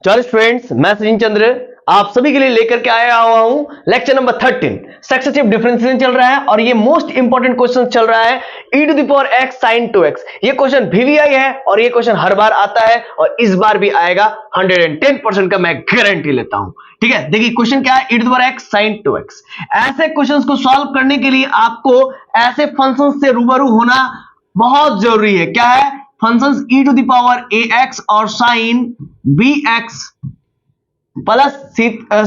चलो स्टूडेंट्स, मैं सचिन चंद्र आप सभी के लिए लेकर के आया हुआ हूं लेक्चर नंबर 13 सक्सेसिव डिफरेंशिएशन चल रहा है और ये मोस्ट इंपॉर्टेंट क्वेश्चन चल रहा है e to the power x sin 2x। ये क्वेश्चन VVI है और ये क्वेश्चन हर बार आता है और इस बार भी आएगा 110% का मैं गारंटी लेता हूं। ठीक है, देखिए क्वेश्चन क्या है, e to the power x sin 2x। ऐसे क्वेश्चंस को सॉल्व करने के लिए आपको ऐसे फंक्शंस से रूबरू होना बहुत जरूरी है। क्या है? Functions e to the power ax और sin bx प्लस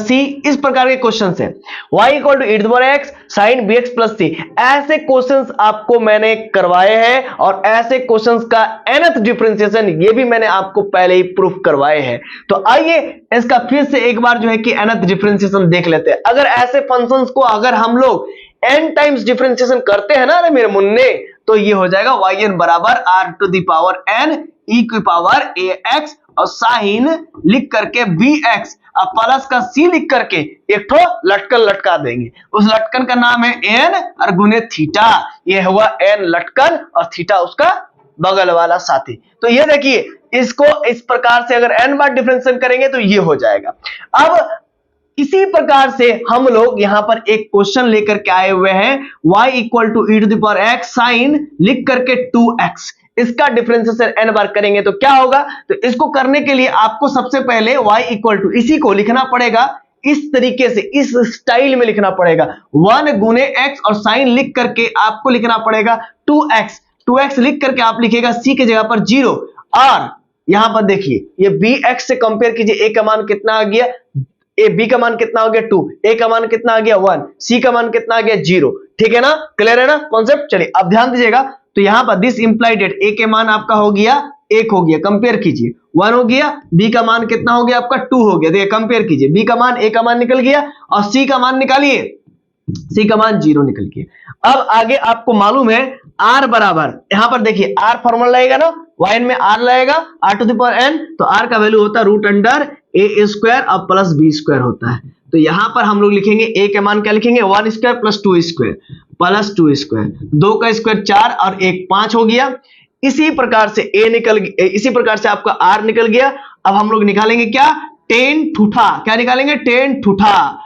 c इस प्रकार के क्वेश्चन है। y equal to e to the power x sin bx plus c, ऐसे क्वेश्चंस आपको मैंने करवाए हैं और ऐसे क्वेश्चंस का nth डिफरेंशिएशन ये भी मैंने आपको पहले ही प्रूफ करवाए हैं। तो आइए इसका फिर से एक बार जो है कि nth डिफरेंशिएशन देख लेते हैं। अगर ऐसे फंक्शंस को अगर हम लोग n टाइम्स डिफरेंशिएशन करते हैं ना मेरे मुन्ने, तो ये हो जाएगा yn बराबर r to the power n e की पावर ax और साइन लिख करके bx अब प्लस का c लिख करके एक ठो लटकन लटका देंगे। उस लटकन का नाम है n और गुने थीटा। ये हुआ n लटकन और थीटा उसका बगल वाला साथी। तो ये देखिए, इसको इस प्रकार से अगर n बार डिफरेंशिएशन करेंगे तो ये हो जाएगा। अब इसी प्रकार से हम लोग यहां पर एक क्वेश्चन लेकर के आए हुए हैं, y equal to e to the power x sine लिख करके 2x। इसका डिफरेंशिएशन n बार करेंगे तो क्या होगा? तो इसको करने के लिए आपको सबसे पहले y इक्वल टू इसी को लिखना पड़ेगा, इस तरीके से इस स्टाइल में लिखना पड़ेगा। 1 गुने x और साइन लिख करके आपको लिखना पड़ेगा 2x लिख करके आप लिखेगा c की जगह पर 0। और यहां पर देखिए, ये bx से कंपेयर कीजिए, a का मान कितना आ गया, b का मान कितना हो गया 2, a का मान कितना आ गया 1, c का मान कितना आ गया 0। ठीक है ना, क्लियर है ना कॉन्सेप्ट? चलिए अब ध्यान दीजिएगा। तो यहां पर दिस इंप्लाइड डेट a के मान आपका हो गया 1 हो गया, कंपेयर कीजिए 1 हो गया, b का मान कितना हो गया आपका 2 हो गया, देखिए कंपेयर कीजिए, b का मान a का मान निकल गया और c का मान निकालिए, c का मान 0 निकल गया। अब आगे आपको मालूम है r बराबर, यहां पर देखिए r फॉर्मूला लगेगा ना, yn में r लगेगा r to the power n, तो r का वैल्यू होता है रूट अंडर a स्क्वायर और प्लस b स्क्वायर होता है। तो यहां पर हम लोग लिखेंगे a के मान क्या लिखेंगे 1 square plus 2 square plus 2 square, 2 का स्क्वायर 4 और 1 5 हो गया। इसी प्रकार से इसी प्रकार से आपका r निकल गया। अब हम लोग निकालेंगे क्या, tan थीटा। क्या निकालेंगे? tan theta.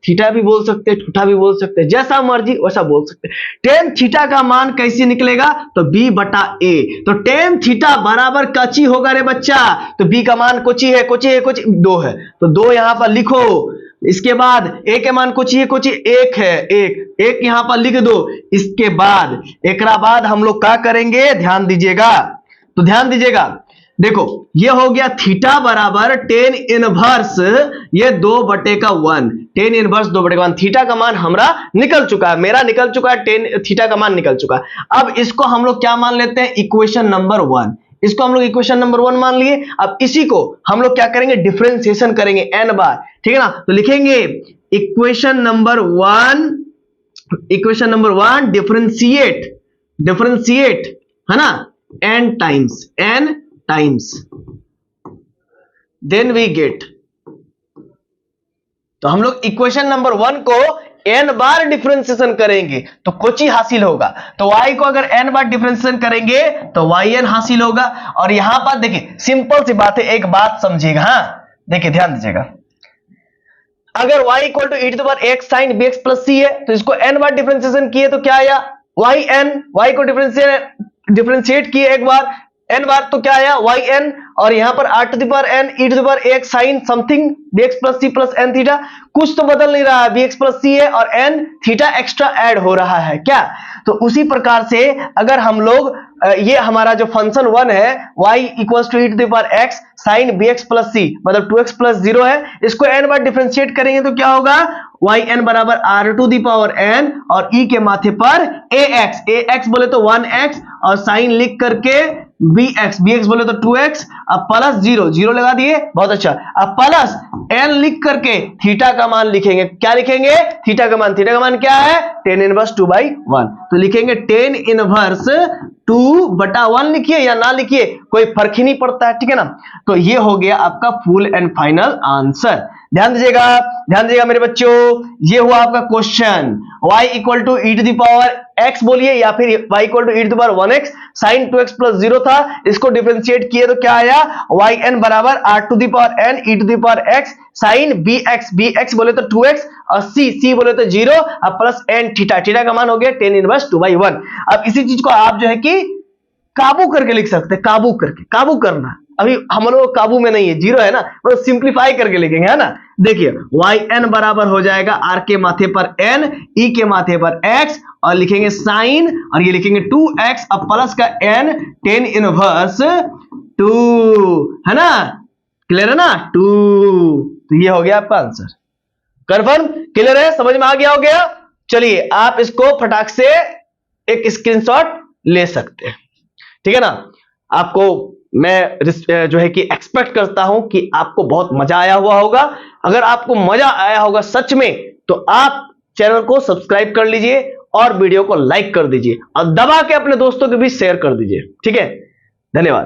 थीटा भी बोल सकते हैं, थीटा भी बोल सकते हैं, जैसा मर्जी वैसा बोल सकते हैं। tan थीटा का मान कैसे निकलेगा? तो b बटा a। तो tan थीटा बराबर कची होगा रे बच्चा, तो b का मान कोची है, कोची है, कोची 2 है, तो 2 यहां पर लिखो। इसके बाद a के मान कोची है, कोची 1 है, 1 यहां पर लिख दो। इसके बाद एकरा बाद हम लोग क्या करेंगे, ध्यान दीजिएगा। तो ध्यान दीजिएगा, देखो ये हो गया थीटा बराबर tan इनवर्स ये 2/1, tan इनवर्स 2/1। थीटा का मान हमारा निकल चुका है, मेरा निकल चुका है, tan थीटा का मान निकल चुका है। अब इसको हम लोग क्या मान लेते हैं, इक्वेशन नंबर 1। इसको हम लोग इक्वेशन नंबर 1 मान लिए। अब इसी को हम लोग क्या करेंगे, डिफरेंशिएशन करेंगे n बार। ठीक है ना, तो लिखेंगे इक्वेशन नंबर 1 डिफरेंशिएट है ना n times then we get. तो हम लोग इक्वेशन नंबर 1 को n बार डिफरेंशिएशन करेंगे तो कोची हासिल होगा, तो y को अगर n बार डिफरेंशिएशन करेंगे तो yn हासिल होगा। और यहां पर देखिए सिंपल सी बात है, एक बात समझिएगा। हाँ देखिए ध्यान दीजिएगा, अगर y equal to e to the power x sin bx plus c है तो इसको n बार डिफरेंशिएशन किए तो क्या आया y को डिफरेंशिएट किए एक बार n बार तो क्या आया yn, और यहां पर r to the power n e to the power x sin something bx plus c plus n theta, कुछ तो बदल नहीं रहा है, bx प्लस c है और n थीटा एक्स्ट्रा ऐड हो रहा है क्या। तो उसी प्रकार से अगर हम लोग ये हमारा जो फंक्शन 1 है y equals to e to the power x sin bx plus c मतलब 2x प्लस 0 है, इसको n बार डिफरेंशिएट करेंगे तो क्या होगा, yn बराबर r to the power n और e के माथे पर ax बोले तो 1x और साइन लिख करके bx बोले तो 2x, अब प्लस 0 लगा दिए, बहुत अच्छा। अब प्लस n लिख करके थीटा का मान लिखेंगे। क्या लिखेंगे, थीटा का मान क्या है, tan इनवर्स 2/1। तो लिखेंगे tan इनवर्स 2/1 लिखिए या ना लिखिए कोई फर्क ही नहीं पड़ता है। ठीक है ना, तो ये हो गया आपका फुल एंड फाइनल आंसर। ध्यान दीजिएगा मेरे बच्चों, ये हुआ आपका question. y equal to e to the power x बोलिए या फिर y equal to e to the power 1x sine 2x plus 0 था, इसको डिफरेंशिएट किए तो क्या आया, yn बराबर r to the power n e to the power x sine bx बोले तो 2x और c बोले तो 0 और प्लस n थीटा का मान हो गया tan इनवर्स 2/1। अब इसी चीज को आप जो है कि काबू करके लिख सकते हैं, काबू करना, अभी हम लोग काबू में नहीं है, 0 है ना, तो सिंप्लीफाई करके लिखेंगे, है ना। देखिए yn बराबर हो जाएगा r के माथे पर n, e के माथे पर x और लिखेंगे साइन और ये लिखेंगे 2x और प्लस का n tan इनवर्स 2, है ना, क्लियर है ना, 2। तो ये हो गया आपका आंसर। कंफर्म, क्लियर है, समझ में आ गया हो गया। चलिए आप इसको फटाक से एक स्क्रीनशॉट ले सकते हैं, ठीक है ना। आपको मैं जो है कि एक्सपेक्ट करता हूं कि आपको बहुत मजा आया हुआ होगा। अगर आपको मजा आया होगा सच में तो आप चैनल को सब्सक्राइब कर लीजिए और वीडियो को लाइक कर दीजिए और दबा के अपने दोस्तों के बीच शेयर कर दीजिए, ठीक है। धन्यवाद।